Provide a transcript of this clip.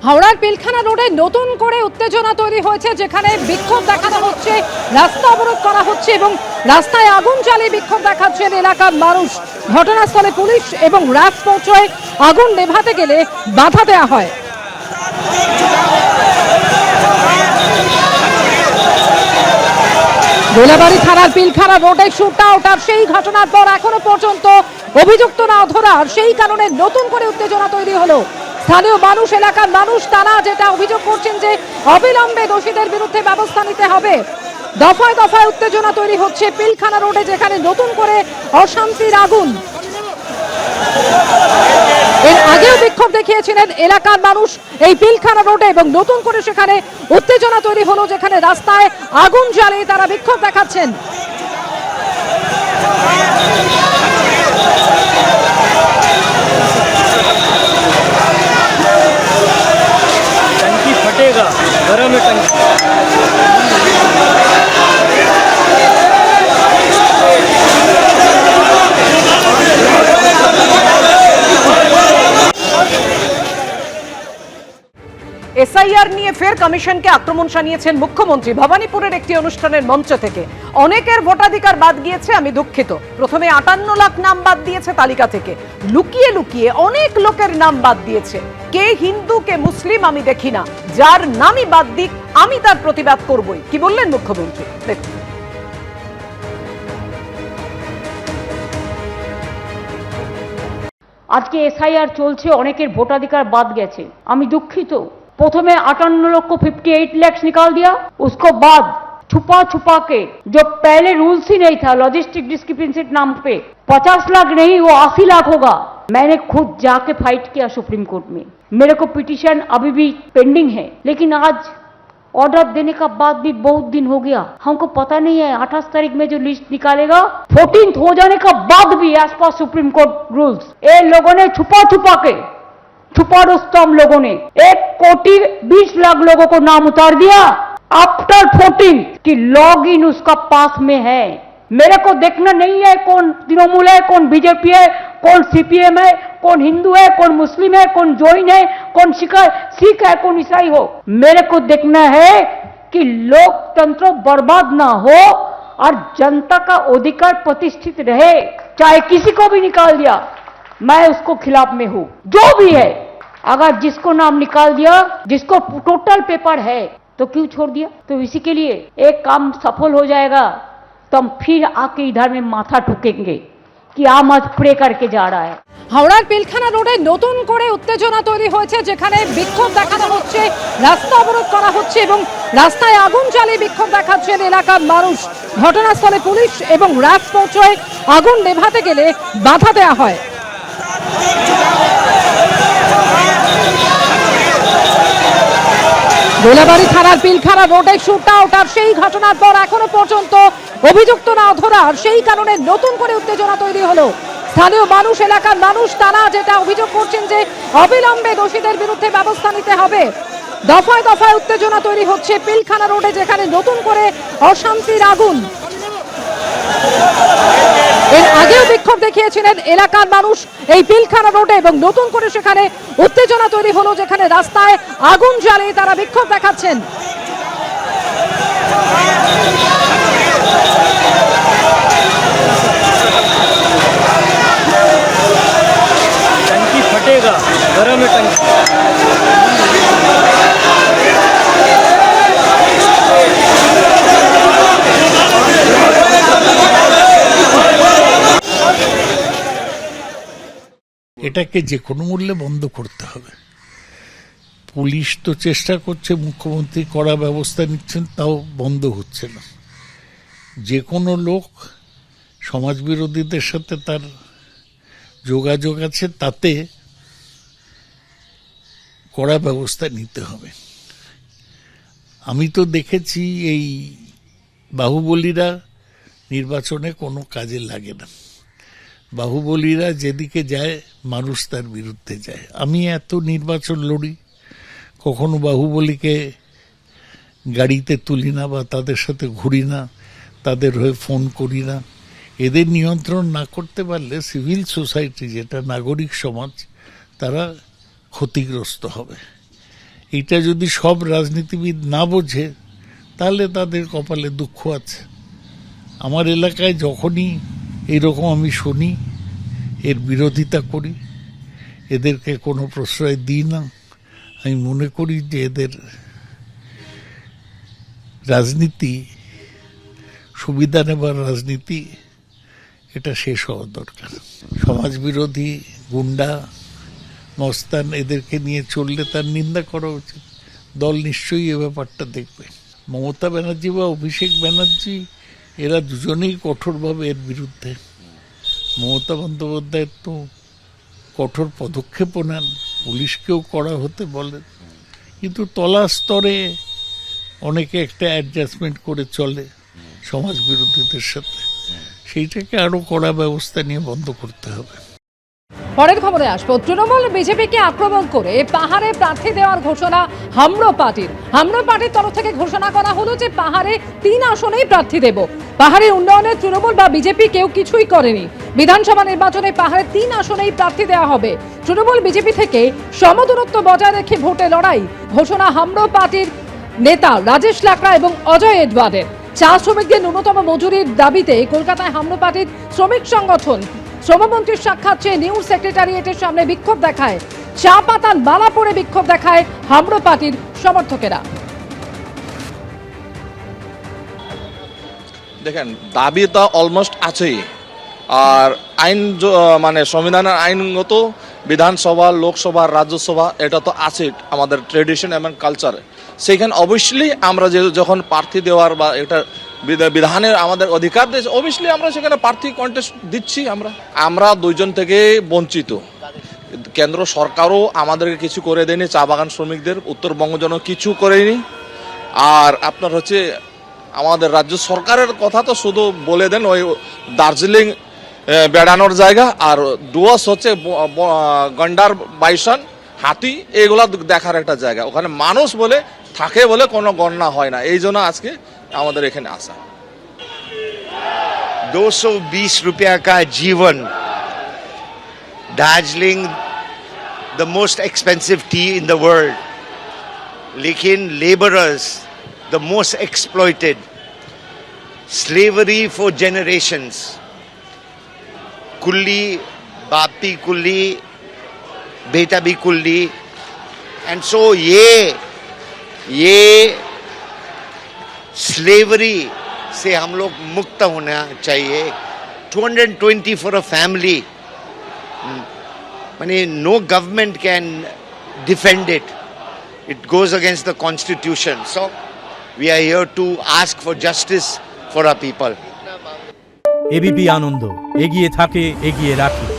হাওড়ার পিলখানা রোডে নতুন করে উত্তেজনা তৈরি হয়েছে, যেখানে বিক্ষোভ দেখানো হচ্ছে, রাস্তা অবরোধ করা হচ্ছে এবং রাস্তায় আগুন জ্বালিয়ে বিক্ষোভ দেখাচ্ছেন এলাকার মানুষ। ঘটনাস্থলে পুলিশ এবং র্যাব পৌঁছয়, আগুন নেভাতে গেলে বাধা দেওয়া হয়। গোলাবাড়ি থানার পিলখানা রোডে শুট আউট, আর সেই ঘটনার পর এখনো পর্যন্ত অভিযুক্ত না ধরা, সেই কারণে নতুন করে উত্তেজনা তৈরি হলো। স্থানীয় মানুষ, এলাকার মানুষ, তারা যেটা অভিযোগ করছেন যে অবিলম্বে দোষীদের বিরুদ্ধে ব্যবস্থা নিতে হবে। দফায় দফায় উত্তেজনা তৈরি হচ্ছে পিলখানা রোডে, যেখানে নতুন করে অশান্তির আগুন। এর আগেও বিক্ষোভ দেখিয়েছিলেন এলাকার মানুষ এই পিলখানা রোডে, এবং নতুন করে সেখানে উত্তেজনা তৈরি হলো, যেখানে রাস্তায় আগুন জ্বালিয়ে তারা বিক্ষোভ দেখাচ্ছেন। टंकी फटेगा, गरम है टंकी। এসআইআর নিয়ে ফের কমিশনকে আক্রমণ শানিয়েছেন মুখ্যমন্ত্রী ভবানীপুরের একটি অনুষ্ঠানের মঞ্চ থেকে। অনেকের ভোটাধিকার বাদ গিয়েছে, আমি দুঃখিত। প্রথমে 58 লাখ নাম বাদ দিয়েছে তালিকা থেকে, লুকিয়ে লুকিয়ে অনেক লোকের নাম বাদ দিয়েছে। কে হিন্দু কে মুসলিম আমি দেখি না, যার নামই বাদ দিক আমি তার প্রতিবাদ করবই। কি বললেন মুখ্যমন্ত্রী, দেখুন। আজকে এসআইআর চলছে, অনেকের ভোটাধিকার বাদ গেছে, আমি দুঃখিত। প্রথমে 58 লক্ষ 58 लाख निकाल दिया, उसको बाद छुपा छुपा के, जो पहले रूल्स ही नहीं था लॉजिस्टिक डिस्क्रिपेंसी नाम पे 50 लाख नहीं वो 80 लाख होगा। मैंने खुद जाके फाइट किया सुप्रीम कोर्ट में, मेरे को पिटीशन अभी भी पेंडिंग है, लेकिन आज ऑर्डर देने का बाद भी बहुत दिन हो गया। हमको पता नहीं है 28 तारीख में जो लिस्ट निकालेगा 14th हो जाने का बाद भी as per supreme court rules ये लोगों ने छुपा छुपा के, छुपा रुस्तम लोगों ने 1 कोटी 20 लाख लोगों को नाम उतार दिया आफ्टर 14 कि लॉग इन उसका पास में है। मेरे को देखना नहीं है कौन तृणमूल है, कौन बीजेपी है, कौन सीपीएम है, कौन हिंदू है, कौन मुस्लिम है, कौन जैन है, कौन सिख है, कौन ईसाई हो। मेरे को देखना है कि लोकतंत्र बर्बाद ना हो और जनता का अधिकार प्रतिष्ठित रहे। चाहे किसी को भी निकाल दिया, मैं उसको खिलाफ में हूं, जो भी है। अगर जिसको नाम निकाल दिया, जिसको टोटल पेपर है, तो क्यों छोड़ दिया? तो इसी के लिए एक काम सफल हो जाएगा तो हम फिर आके इधर में माथा ठुकेंगे कि आम आज प्रे करके जा रहा है। হাওড়ার পিলখানা রোডে নতুন করে উত্তেজনা তৈরি হয়েছে, যেখানে বিক্ষোভ দেখানো হচ্ছে, রাস্তা অবরোধ করা হচ্ছে এবং রাস্তায় আগুন জ্বালিয়ে বিক্ষোভ দেখাচ্ছেন এলাকার মানুষ। ঘটনাস্থলে পুলিশ এবং র্যাব পৌঁছয়, আগুন নেভাতে গেলে বাধা দেওয়া হয়। গোলাবাড়ি থানার পিলখানা রোডে শুট আউট, আর সেই ঘটনার পর এখনো পর্যন্ত অভিযুক্ত না ধরা, সেই কারণে নতুন করে উত্তেজনা তৈরি হলো। স্থানীয় মানুষ, এলাকার মানুষ, তারা যেটা অভিযোগ করছেন যে অবিলম্বে দোষীদের বিরুদ্ধে ব্যবস্থা নিতে হবে। দফায় দফায় উত্তেজনা তৈরি হচ্ছে পিলখানা রোডে, যেখানে নতুন করে অশান্তির আগুন। এর আগেও বিক্ষোভ দেখিয়েছিলেন এলাকার মানুষ এই পিলখানা রোডে, এবং নতুন করে সেখানে উত্তেজনা তৈরি হলো, যেখানে রাস্তায় আগুন জ্বালিয়ে তারা বিক্ষোভ দেখাচ্ছেন। टंकी फटेगा, गरम है टंकी। এটাকে যে কোনো মূল্যে বন্ধ করতে হবে। পুলিশ তো চেষ্টা করছে, মুখ্যমন্ত্রী কড়া ব্যবস্থা নিচ্ছেন, তাও বন্ধ হচ্ছে না। যে কোনো লোক সমাজবিরোধীদের সাথে তার যোগাযোগ আছে, তাতে কড়া ব্যবস্থা নিতে হবে। আমি তো দেখেছি এই বাহুবলীরা নির্বাচনে কোনো কাজে লাগে না। বাহুবলীরা যেদিকে যায় মানুষ তার বিরুদ্ধে যায়। আমি এত নির্বাচন লড়ি, কখনো বাহুবলীকে গাড়িতে তুলি না বা তাদের সাথে ঘুরি না, তাদের হয়ে ফোন করি না। এদের নিয়ন্ত্রণ না করতে পারলে সিভিল সোসাইটি, যেটা নাগরিক সমাজ, তারা ক্ষতিগ্রস্ত হবে। এইটা যদি সব রাজনীতিবিদ না বোঝে তাহলে তাদের কপালে দুঃখ আছে। আমার এলাকায় যখনই এইরকম আমি শুনি, এর বিরোধিতা করি, এদেরকে কোনো প্রশ্রয় দিই না। আমি মনে করি যে এদের রাজনীতি, সুবিধা নেবার রাজনীতি, এটা শেষ হওয়া দরকার। সমাজ বিরোধী, গুন্ডা, মস্তান এদেরকে নিয়ে চললে তার নিন্দা করা উচিত। দল নিশ্চয়ই এ ব্যাপারটা দেখবে। মমতা ব্যানার্জি বা অভিষেক ব্যানার্জি এরা দুজনেই কঠোরভাবে এর বিরুদ্ধে। মমতা বন্দ্যোপাধ্যায়ের তো কঠোর পদক্ষেপও নেন, পুলিশকেও করা হতে বলেন, কিন্তু তলা স্তরে অনেকে একটা অ্যাডজাস্টমেন্ট করে চলে সমাজ বিরোধীদের সাথে। সেইটাকে আরো কড়া ব্যবস্থা নিয়ে বন্ধ করতে হবে। পরের খবরে আসবো। তৃণমূল বিজেপিকে আক্রমণ করে পাহাড়ে প্রার্থী দেওয়ার ঘোষণা হামরো পার্টির তরফ থেকে ঘোষণা করা হলো যে পাহাড়ে 3 আসনেই প্রার্থী দেব। পাহাড়ের উন্নয়নে তৃণমূল বা বিজেপি কেউ কিছুই করেনি। বিধানসভা নির্বাচনে পাহাড়ে 3 আসনেই প্রার্থী দেওয়া হবে। তৃণমূল বিজেপি থেকে সমদূরত্ব বজায় রেখে ভোটে লড়াই, ঘোষণা হামরো পার্টির নেতা রাজেশ লাকড়া এবং অজয় এডওয়ার্ডের। চা শ্রমিকদের ন্যূনতম মজুরির দাবিতে কলকাতায় হামরো পার্টির শ্রমিক সংগঠন শ্রমমন্ত্রীর সাক্ষাৎ চেয়ে নিউ সেক্রেটারিয়েটের সামনে বিক্ষোভ দেখায়। চা পাতার মালা পরে বিক্ষোভ দেখায় হামরো পার্টির সমর্থকেরা। দেখেন, দাবি তো অলমোস্ট আছেই, আর আইন মানে সংবিধানের আইনগত বিধানসভা, লোকসভা, রাজ্যসভা এটা তো আছে আমাদের ট্রেডিশন এবং কালচারে। সেখানে অবশ্যই আমরা যখন প্রার্থী দেওয়ার বা এটা বিধানের আমাদের অধিকার দিয়েছে, অবশ্যই আমরা সেখানে প্রার্থী কন্টেস্ট দিচ্ছি। আমরা 2 জন থেকে বঞ্চিত। কেন্দ্র সরকারও আমাদেরকে কিছু করে দেয়নি, চা বাগান শ্রমিকদের উত্তরবঙ্গ যেন কিছু করেনি। আর আপনার হচ্ছে আমাদের রাজ্য সরকারের কথা তো শুধু বলে দেন ওই দার্জিলিং বেড়ানোর জায়গা, আর ডুয়ার্স হচ্ছে গন্ডার, বাইসন, হাতি, এগুলা দেখার একটা জায়গা। ওখানে মানুষ বলে থাকে বলে কোনো গণনা হয় না। এই জন্য আজকে আমাদের এখানে আসা। 220 रुपया का जीवन, Darjeeling the most expensive tea in the world, लेकिन labourers the most exploited, slavery for generations, कुल्ली, बापी कुल्ली, बेटा भी कुल्ली, एंड सो ये स्लेवरी से हम लोग मुक्त होना चाहिए। 220 फॉर अ फैमिली, माने no government can defend it, it goes against the constitution. So we are here to ask for justice for our people. ABP Ananda एगिए थाके, एगिए राखे।